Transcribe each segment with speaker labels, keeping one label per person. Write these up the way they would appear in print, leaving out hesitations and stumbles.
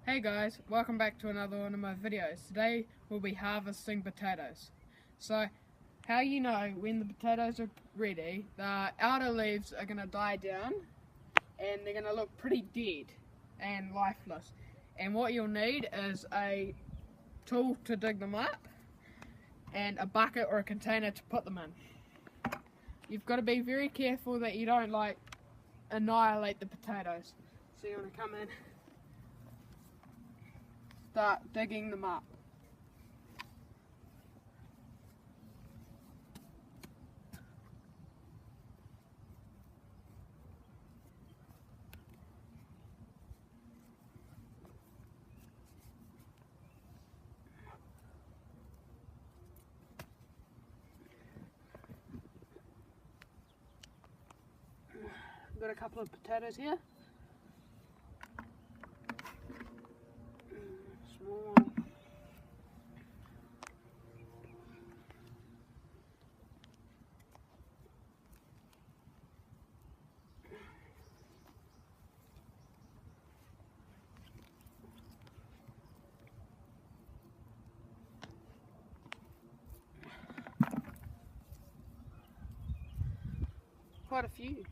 Speaker 1: Hey guys, welcome back to another one of my videos. Today we'll be harvesting potatoes. So, how you know when the potatoes are ready, the outer leaves are going to die down and they're going to look pretty dead and lifeless. And what you'll need is a tool to dig them up and a bucket or a container to put them in. You've got to be very careful that you don't annihilate the potatoes. So you want to come in, start digging them up. Got a couple of potatoes here. Small one. Quite a few.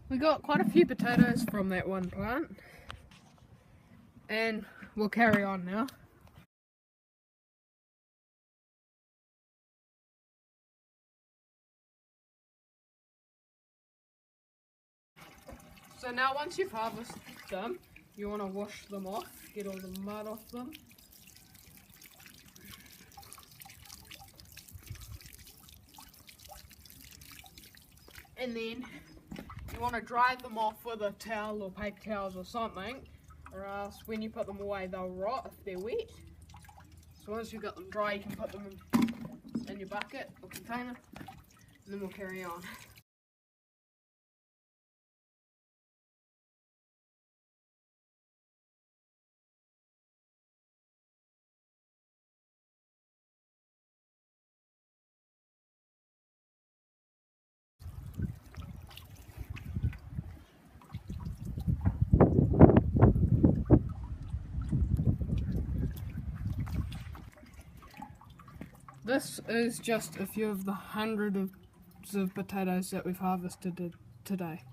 Speaker 1: We got quite a few potatoes from that one plant, and we'll carry on now. So now once you've harvested them, you want to wash them off, get all the mud off them. And then you want to dry them off with a towel or paper towels or something, or else when you put them away they'll rot if they're wet. So once you've got them dry, you can put them in your bucket or container, and then we'll carry on. This is just a few of the hundreds of potatoes that we've harvested today.